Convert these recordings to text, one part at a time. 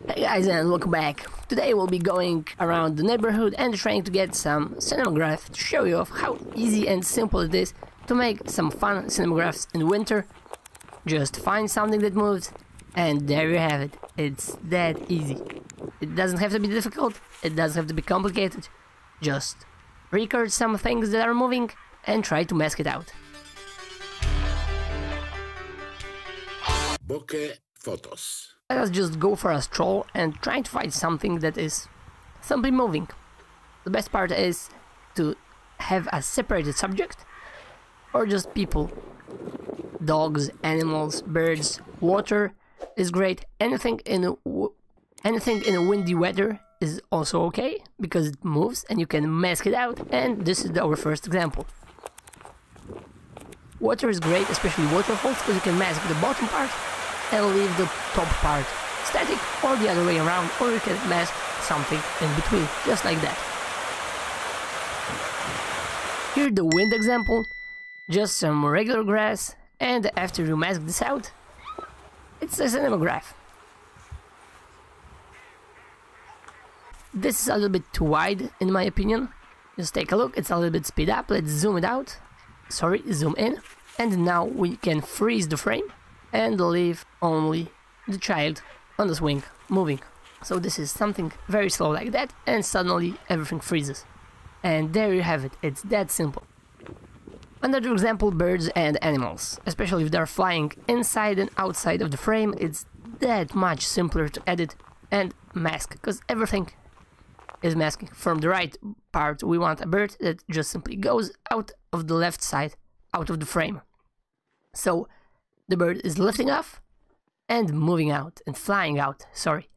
Hey guys, and welcome back. Today we'll be going around the neighborhood and trying to get some cinemagraph to show you how easy and simple it is to make some fun cinemagraphs in winter. Just find something that moves and there you have it. It's that easy. It doesn't have to be difficult, it doesn't have to be complicated. Just record some things that are moving and try to mask it out. Bokeh photos. Let us just go for a stroll and try to find something that is simply moving. The best part is to have a separated subject or just people. Dogs, animals, birds, water is great. Anything in a windy weather is also okay because it moves and you can mask it out, and this is our first example. Water is great, especially waterfalls, because you can mask the bottom part and leave the top part static, or the other way around, or you can mask something in between, just like that. Here the wind example, just some regular grass, and after you mask this out, it's a cinemagraph. This is a little bit too wide in my opinion. Just take a look, it's a little bit speed up. Let's zoom it out, zoom in, and now we can freeze the frame and leave only the child on the swing moving. So this is something very slow like that, and suddenly everything freezes. And there you have it, it's that simple. Another example, birds and animals. Especially if they're flying inside and outside of the frame, it's that much simpler to edit and mask, because everything is masking. From the right part we want a bird that just simply goes out of the left side, out of the frame. So the bird is lifting off and moving out and flying out, sorry.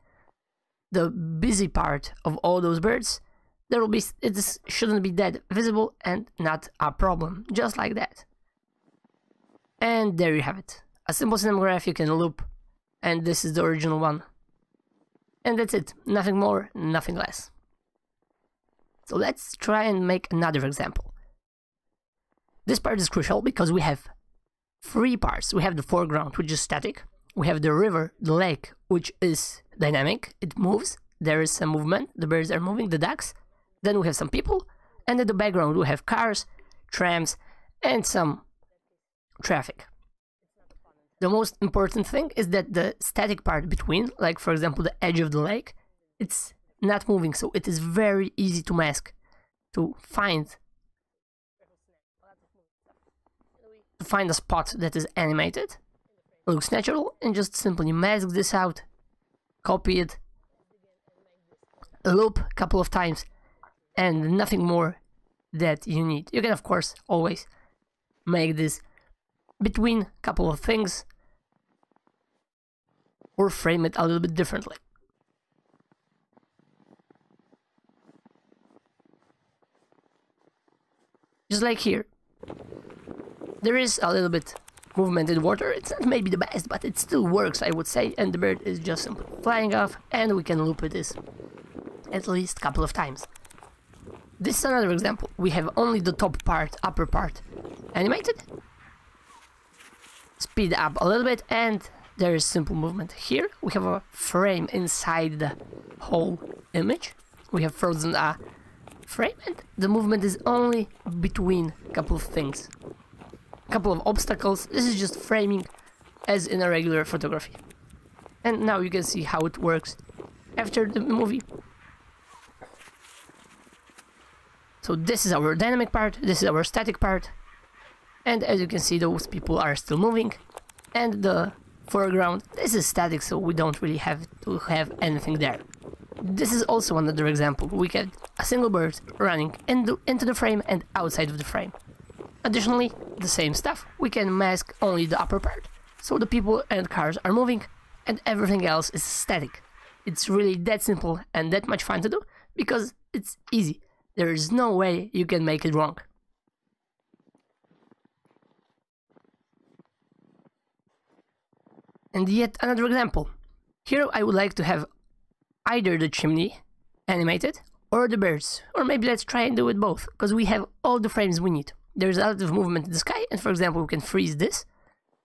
The busy part of all those birds, it shouldn't be that visible and not a problem, just like that. And there you have it. A simple cinemagraph you can loop, and this is the original one. And that's it, nothing more, nothing less. So let's try and make another example. This part is crucial because we have three parts. We have the foreground, which is static. We have the river, the lake, which is dynamic. It moves. There is some movement. The birds are moving, the ducks. Then we have some people. And in the background we have cars, trams, and some traffic. The most important thing is that the static part between, like for example the edge of the lake, it's not moving. So it is very easy to mask, to find a spot that is animated, looks natural, and just simply mask this out, copy it, loop a couple of times, and nothing more that you need. You can of course always make this between a couple of things or frame it a little bit differently. Just like here. There is a little bit movement in water. It's not maybe the best, but it still works, I would say, and the bird is just simply flying off, and we can loop this at least a couple of times. This is another example. We have only the top part, upper part animated. Speed up a little bit, and there is simple movement. Here we have a frame inside the whole image. We have frozen a frame, and the movement is only between a couple of things. Couple of obstacles. This is just framing as in a regular photography. And now you can see how it works after the movie. So this is our dynamic part, this is our static part, and as you can see those people are still moving, and the foreground, this is static, so we don't really have to have anything there. This is also another example. We get a single bird running into the frame and outside of the frame. Additionally, the same stuff, we can mask only the upper part, so the people and cars are moving and everything else is static. It's really that simple and that much fun to do because it's easy. There is no way you can make it wrong. And yet another example. Here I would like to have either the chimney animated or the birds, or maybe let's try and do it both, because we have all the frames we need. There's a lot of movement in the sky, and for example we can freeze this,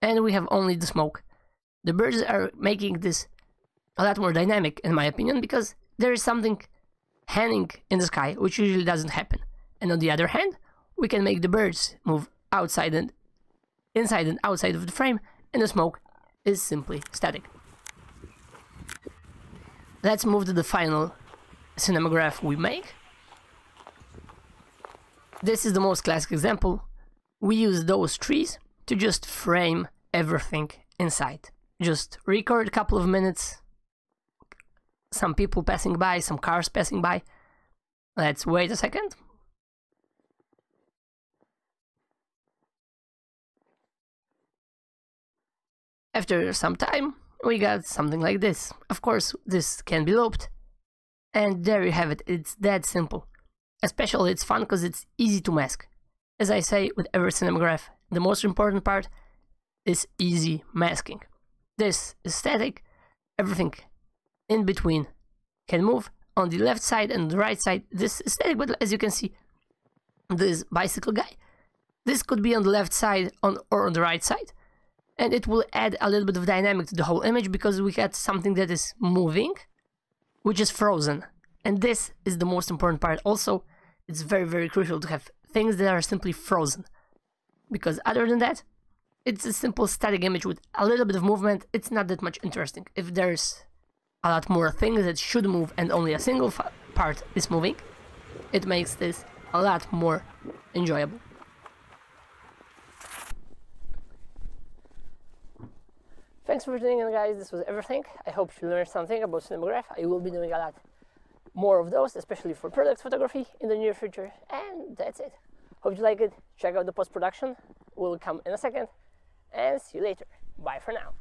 and we have only the smoke. The birds are making this a lot more dynamic in my opinion, because there is something hanging in the sky, which usually doesn't happen. And on the other hand, we can make the birds move outside and inside and outside of the frame, and the smoke is simply static. Let's move to the final cinemagraph we make. This is the most classic example. We use those trees to just frame everything inside. Just record a couple of minutes, some people passing by, some cars passing by. Let's wait a second. After some time, we got something like this. Of course, this can be looped. And there you have it. It's that simple. Especially it's fun because it's easy to mask. As I say with every cinemagraph, the most important part is easy masking. This is static. Everything in between can move. On the left side and the right side, this is static, but as you can see, this bicycle guy, this could be on the left side or on the right side. And it will add a little bit of dynamic to the whole image, because we got something that is moving, which is frozen. And this is the most important part. Also, it's very, very crucial to have things that are simply frozen, because other than that, it's a simple static image with a little bit of movement. It's not that much interesting. If there's a lot more things that should move and only a single part is moving, it makes this a lot more enjoyable. Thanks for tuning in, guys. This was everything. I hope you learned something about cinemagraph. I will be doing a lot more of those, especially for product photography in the near future. And that's it. Hope you like it. Check out the post-production. Will come in a second. And see you later. Bye for now.